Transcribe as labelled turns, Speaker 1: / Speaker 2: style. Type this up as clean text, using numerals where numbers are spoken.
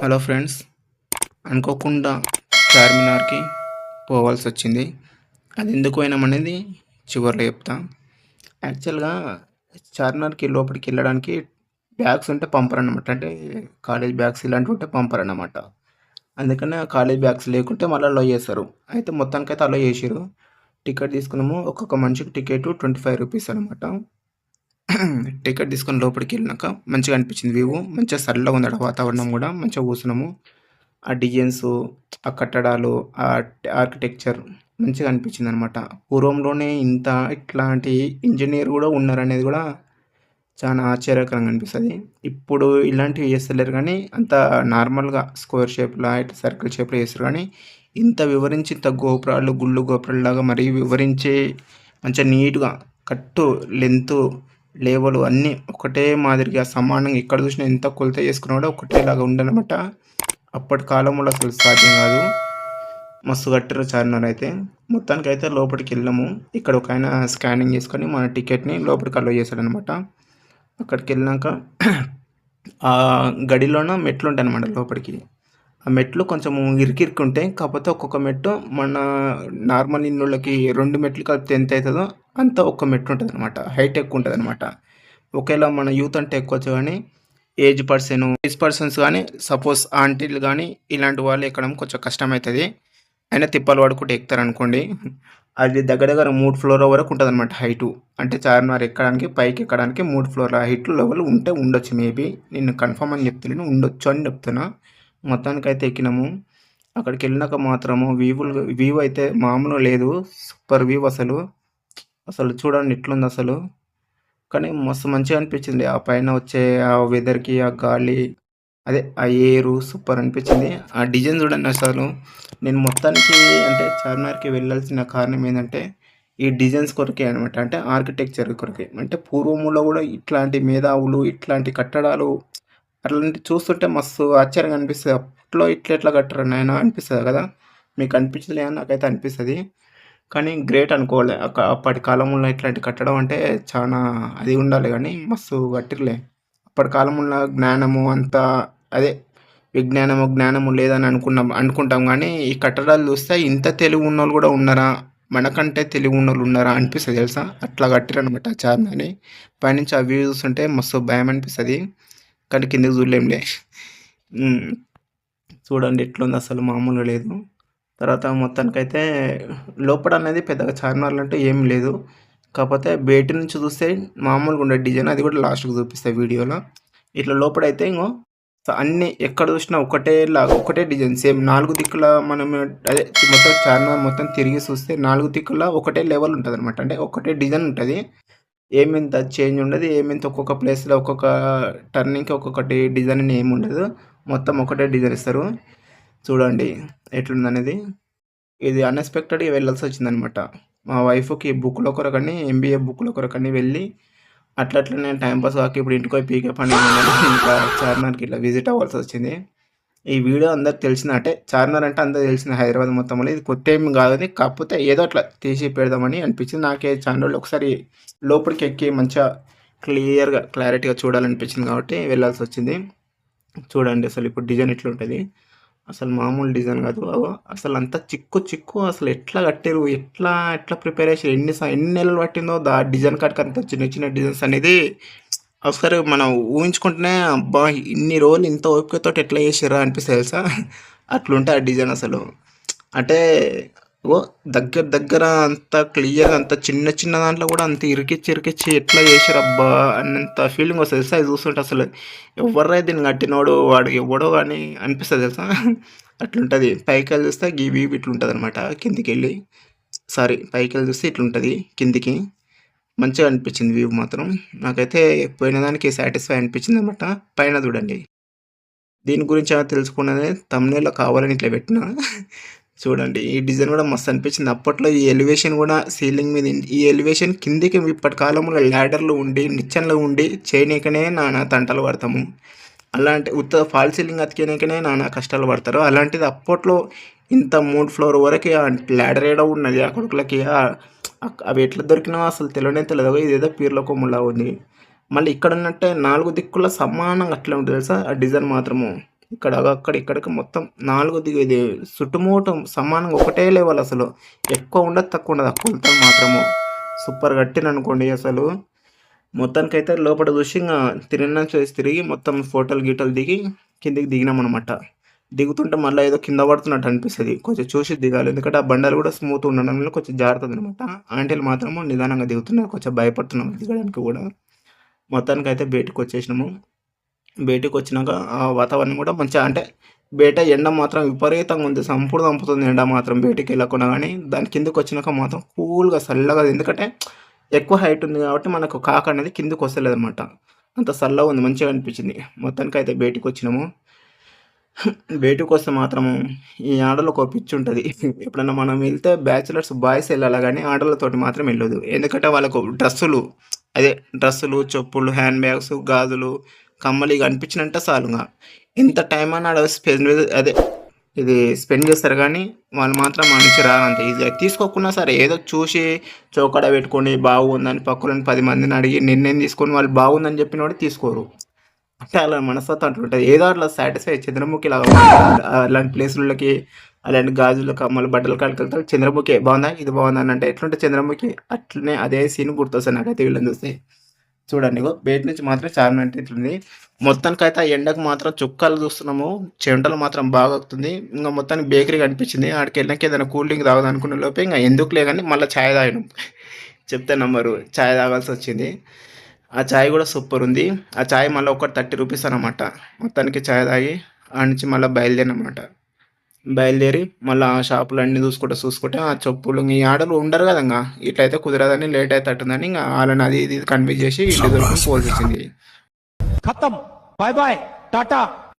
Speaker 1: Hello friends, అనుకోకుండా చార్మినార్కి పోవాల్సి వచ్చింది. అది ఎందుకు పోయినామనేది చివరిలో చెప్తా. యాక్చువల్గా చార్మినార్కి లోపలికి వెళ్ళడానికి బ్యాగ్స్ ఉంటే పంపరన్నమాట. అంటే కాలేజ్ బ్యాగ్స్ ఇలాంటివి ఉంటే పంపరన్నమాట. అందుకనే ఆ కాలేజ్ బ్యాగ్స్ లేకుంటే మళ్ళీ అలో చేస్తారు. అయితే మొత్తానికైతే అలో చేసారు. టికెట్ తీసుకున్నాము. ఒక్కొక్క మనిషికి టికెట్ 25 రూపీస్ అనమాట. టికెట్ తీసుకొని లోపలికి వెళ్ళినాక మంచిగా అనిపించింది. వ్యూ మంచిగా చల్లగా ఉంది. వాతావరణం కూడా మంచిగా కూర్చున్నాము. ఆ డిజైన్స్, ఆ కట్టడాలు, ఆ ఆర్కిటెక్చర్ మంచిగా అనిపించింది అనమాట. పూర్వంలోనే ఇట్లాంటి ఇంజనీర్ కూడా ఉన్నారనేది కూడా చాలా ఆశ్చర్యకరంగా అనిపిస్తుంది. ఇప్పుడు ఇలాంటివి చేస్తలేరు కానీ అంత నార్మల్గా స్క్వేర్ షేప్లో ఇట్లా సర్కిల్ షేప్లో చేస్తారు. కానీ ఇంత వివరించి ఇంత గోపురాలు గుళ్ళు గోపురాల్లాగా మరీ వివరించి మంచిగా నీట్గా కట్టు లెంత్ లేవలు అన్నీ ఒకటే మాదిరిగా సమానంగా ఎక్కడ చూసినా ఎంత కొలత చేసుకున్నా ఒకటేలాగా ఉండనమాట. అప్పటి కాలంలో అసలు సాధ్యం కాదు. మస్తు కట్టారు చార్మినార్ అయితే. మొత్తానికి అయితే లోపలికి వెళ్ళాము. ఇక్కడ ఒక ఆయన స్కానింగ్ చేసుకొని మన టికెట్ని లోపలికి అలో చేశాడనమాట. అక్కడికి వెళ్ళినాక ఆ గడిలోన మెట్లు ఉంటాయి అనమాట లోపలికి. ఆ మెట్లు కొంచెం ఇరికి ఉంటాయి. కాకపోతే ఒక్కొక్క మెట్టు మన నార్మల్ ఇన్నుళ్ళకి 2 మెట్లు కలిపితే ఎంత అవుతుందో అంత ఒక్క మెట్టు ఉంటుంది అనమాట. హైట్ ఎక్కువ ఉంటుంది అనమాట. ఒకవేళ మన యూత్ అంటే ఎక్కొచ్చు కానీ ఏజ్ పర్సన్స్ కానీ సపోజ్ ఆంటీలు కానీ ఇలాంటి వాళ్ళు ఎక్కడం కొంచెం కష్టమవుతుంది. అయినా తిప్పలు పడుకుంటే ఎక్కుతారనుకోండి. అది దగ్గర దగ్గర 3 ఫ్లోర్ల వరకు ఉంటుంది అనమాట హైటు. అంటే చార్మినార్ ఎక్కడానికి పైకి ఎక్కడానికి 3 ఫ్లోర్ల హైట్ లెవెల్ ఉంటే ఉండొచ్చు. మేబీ నేను కన్ఫర్మ్ అని చెప్తున్నాను, ఉండొచ్చు అని చెప్తున్నా. మొత్తానికైతే ఎక్కినాము. అక్కడికి వెళ్ళినాక మాత్రము వ్యూ అయితే మామూలు లేదు. సూపర్ వ్యూ అసలు. అసలు చూడండి ఎట్లుంది అసలు. కానీ మస్తు మంచిగా అనిపించింది. ఆ పైన వచ్చే ఆ వెదర్కి, ఆ గాలి, అదే ఆ ఏరు సూపర్ అనిపించింది. ఆ డిజైన్ చూడండి అసలు. నేను మొత్తానికి అంటే చార్మినార్కి వెళ్ళాల్సిన కారణం ఏంటంటే ఈ డిజైన్స్ కొరకే అనమాట. అంటే ఆర్కిటెక్చర్ కొరకే. అంటే పూర్వములో కూడా ఇట్లాంటి మేధావులు, ఇట్లాంటి కట్టడాలు అట్లాంటి చూస్తుంటే మస్తు ఆశ్చర్యంగా అనిపిస్తుంది. అప్పట్లో ఎట్లా కట్టారు నాయన అనిపిస్తుంది కదా. మీకు అనిపించలే అని నాకైతే అనిపిస్తుంది. కానీ గ్రేట్ అనుకోవాలి. అప్పటి కాలంలో ఇట్లాంటి కట్టడం అంటే చాలా అది ఉండాలి. కానీ మస్తు కట్టిర్లే. అప్పటి కాలంలో జ్ఞానము అంతా అదే జ్ఞానము లేదని అనుకుంటాం. కానీ ఈ కట్టడాలు చూస్తే ఇంత తెలివి ఉన్నోళ్ళు కూడా ఉన్నారా, మనకంటే తెలివి ఉన్నోళ్ళు ఉన్నారా అనిపిస్తుంది తెలుసా. అట్లా కట్టిరనమాట చార్మినార్ని. పైనుంచి ఆ వ్యూ చూస్తుంటే మస్తు భయం అనిపిస్తుంది. కానీ కిందకి చూడలేంలే. చూడండి ఎట్లుంది అసలు, మామూలుగా లేదు. తర్వాత మొత్తానికైతే లోపల అనేది పెద్దగా చార్మినార్లు అంటే ఏం లేదు. కాకపోతే బయట నుంచి చూస్తే మామూలుగా ఉండే డిజైన్ అది కూడా లాస్ట్కి చూపిస్తాయి వీడియోలో. ఇట్లా లోపలైతే ఇంకో అన్నీ ఎక్కడ చూసినా ఒకటే డిజైన్ సేమ్ 4 దిక్కుల మనం అదే మొత్తం చార్మినార్ మొత్తం తిరిగి చూస్తే 4 దిక్కుల ఒకటే లెవెల్ ఉంటుంది అనమాట. అంటే ఒకటే డిజైన్ ఉంటుంది. ఏమింత చేంజ్ ఉండదు. ఏమింత ఒక్కొక్క ప్లేస్లో ఒక్కొక్క టర్నింగ్కి ఒక్కొక్కటి డిజైన్ అని ఏమి ఉండదు. మొత్తం ఒకటే డిజైన్ ఇస్తారు. చూడండి ఎట్లుందనేది. ఇది అన్ఎక్స్పెక్టెడ్గా వెళ్ళాల్సి వచ్చిందనమాట. మా వైఫ్కి బుక్ల కొరకని ఎంబీఏ బుక్ల కొరకని వెళ్ళి అట్లనే టైంపాస్ కాక ఇప్పుడు ఇంటికి పోయి పీకే పని ఇంకా చార్మినార్కి ఇట్లా విజిట్ అవ్వాల్సి వచ్చింది. ఈ వీడియో అందరికి తెలిసిన అంటే చార్మినార్ అంటే అందరికి తెలిసిన హైదరాబాద్ మొత్తంలో ఇది కొత్త ఏమి కాదు. కాకపోతే ఏదో అట్లా తీసి పెడదామని అనిపించింది. నాకే ఛానల్లో ఒకసారి లోపలికి ఎక్కి మంచిగా క్లారిటీగా చూడాలనిపించింది కాబట్టి వెళ్ళాల్సి వచ్చింది. చూడండి అసలు ఇప్పుడు డిజైన్ ఎట్లుంటుంది. అసలు మామూలు డిజైన్ కాదు. అసలు అంతా చిక్కు అసలు ఎట్లా కట్టారు, ఎట్లా ప్రిపరేషన్ ఎన్ని నెలలు పట్టిందో డిజైన్ కట్కి అంత చిన్న డిజైన్స్ అనేది ఒకసారి మనం ఊహించుకుంటేనే అబ్బా ఇన్ని రోజులు ఇంత ఓపికతో ఎట్లా చేసారా అనిపిస్తుంది తెలుసా. అట్లుంటే ఆ డిజైన్ అసలు. అంటే దగ్గర అంత క్లియర్గా అంత చిన్న దాంట్లో కూడా అంత ఇరికిచ్చి ఎట్లా చేసారు అబ్బా అన్నంత ఫీలింగ్ వస్తుంది తెలుసా. అది చూస్తుంటే అసలు ఎవరైతే దీన్ని కట్టినోడు వాడు ఎవడో కానీ అనిపిస్తుంది తెలుసా. అట్లుంటుంది. పైకి వెళ్ళి చూస్తే వ్యూ ఇట్లుంటుంది అనమాట. కిందికి వెళ్ళి పైకి వెళ్ళి చూస్తే ఇట్లుంటుంది కిందికి. మంచిగా అనిపించింది వ్యూ మాత్రం. నాకైతే పోయిన దానికి సాటిస్ఫై అనిపించింది అనమాట. పైన చూడండి. దీని గురించి తెలుసుకున్నది తమ్నేల్లో కావాలని ఇట్లా పెట్టిన. చూడండి ఈ డిజైన్ కూడా మస్తు అనిపించింది. అప్పట్లో ఈ ఎలివేషన్ కూడా సీలింగ్ మీద ఈ ఎలివేషన్ కిందికి ఇప్పటి కాలంలో ల్యాడర్లు ఉండి నిచ్చెనలు ఉండి చేయనీకనే నానా తంటలు పడతాము. అలాంటి ఫాల్ సీలింగ్ అతికేనకనే నానా కష్టాలు పడతారు. అలాంటిది అప్పట్లో ఇంత 3 ఫ్లోర్ వరకు ల్యాడర్ ఏడో ఉన్నది ఆ కొడుకులకి. అవి ఎట్లా దొరికినా అసలు తెలియదు. ఇదేదో పీర్ల కొమ్ములా ఉంది. మళ్ళీ ఇక్కడ ఉన్నట్టే 4 దిక్కుల సమానంగా అట్లే ఉంటుంది తెలుసా. ఆ డిజైన్ మాత్రము ఇక్కడ అక్కడ ఇక్కడికి మొత్తం 4 ఇది చుట్టుముట్టు సమానంగా ఒకటే లెవెల్ అసలు. ఎక్కువ ఉండదు, తక్కువ ఉండదు. ఆ కొలతలు మాత్రము సూపర్ కట్టిననుకోండి అసలు. మొత్తానికైతే లోపల చూసి ఇంక తిరిగి మొత్తం ఫోటోలు గీటలు దిగి కిందికి దిగినామనమాట. దిగుతుంటే మళ్ళీ ఏదో కింద పడుతున్నట్టు అనిపిస్తుంది. కొంచెం చూసి దిగాలి, ఎందుకంటే ఆ బండలు కూడా స్మూత్ ఉండడం వల్ల కొంచెం జారుతుంది అనమాట. ఆంటీలు మాత్రము నిదానంగా దిగుతున్నారు, కొంచెం భయపడుతున్నాం దిగడానికి కూడా. మొత్తానికైతే బయటకు వచ్చేసినాము. బయటకు వచ్చినాక ఆ వాతావరణం కూడా మంచిగా, అంటే బయట ఎండ మాత్రం విపరీతంగా ఉంది, చంపుతుంది ఎండ మాత్రం బయటికి వెళ్ళకుండా. కానీ దాని కిందకి వచ్చినాక మాత్రం కూల్గా చల్లగా, ఎందుకంటే ఎక్కువ హైట్ ఉంది కాబట్టి మనకు కాక అనేది కిందకి వస్తలేదు అనమాట. అంత చల్లగా ఉంది, మంచిగా అనిపించింది. మొత్తానికి అయితే బయటకు వచ్చినాము. బయటకు వస్తే మాత్రము ఈ ఆడలకు ఒక పిచ్చి ఉంటుంది. ఎప్పుడన్నా మనం వెళ్తే బ్యాచిలర్స్ బాయ్స్ వెళ్ళాలి కానీ ఆడలతోటి మాత్రం వెళ్ళదు. ఎందుకంటే వాళ్ళకు డ్రెస్సులు, చెప్పులు, హ్యాండ్ బ్యాగ్స్, గాజులు, కమ్మలు ఇక అనిపించినంటే చాలుగా ఎంత టైం అని ఆడ ఇది స్పెండ్ చేస్తారు. కానీ వాళ్ళు మాత్రం మనిషి రానంత ఈజీగా తీసుకోకున్నా సరే ఏదో చూసి చౌకడ పెట్టుకొని బాగుందని పక్కన 10 మందిని అడిగి నిర్ణయం తీసుకొని వాళ్ళు బాగుందని చెప్పిన వాడు తీసుకోరు. అంటే అలా మనస్తత్వం అట్లుంటుంది. ఏదో అట్లా సాటిస్ఫై చంద్రముఖి లాగా అలాంటి ప్లేసులకి, అలాంటి గాజులు, కమ్మలు, బట్టలు కాడికి వెళ్తారు. చంద్రముఖి బాగుందా, ఇది బాగుందా అని అంటే ఎట్లుంటే చంద్రముఖి అట్లనే అదే సీన్ గుర్తొస్తుంది నాకైతే వీళ్ళని చూస్తే. చూడండి బయట నుంచి మాత్రం చార్మినార్ ఇట్లుంది. మొత్తానికైతే ఆ ఎండకు మాత్రం చుక్కలు చూస్తున్నాము, చెమటలు మాత్రం బాగా వస్తుంది. ఇంకా మొత్తానికి బేకరీ కనిపించింది. ఆడికి వెళ్ళాక ఏదైనా కూల్ డ్రింక్ తాగదు అనుకునే లోపే ఇంకా ఎందుకులే కానీ మళ్ళీ ఛాయ్ తాగినాం. చెప్తే నమ్మరు, ఛాయ్ తాగాల్సి వచ్చింది. ఆ ఛాయ్ కూడా సూపర్ ఉంది. ఆ ఛాయ్ మళ్ళీ ఒక 30 రూపీస్ అనమాట. మొత్తానికి ఛాయ్ తాగి ఆడ నుంచి మళ్ళీ బయలుదేరినమాట. బయలుదేరి మళ్ళీ ఆ షాపులు అన్నీ చూసుకుంటే ఆ చెప్పులు ఈ ఆడలు ఉండరు కదా, ఇంకా ఇట్లయితే కుదరదని, లేట్ అయితే అట్టుందని ఇంకా వాళ్ళని అది ఇది కన్విన్స్ చేసి ఇంటి దొరికి పోల్సి వచ్చింది.
Speaker 2: खत्म, बाय बाय, टाटा।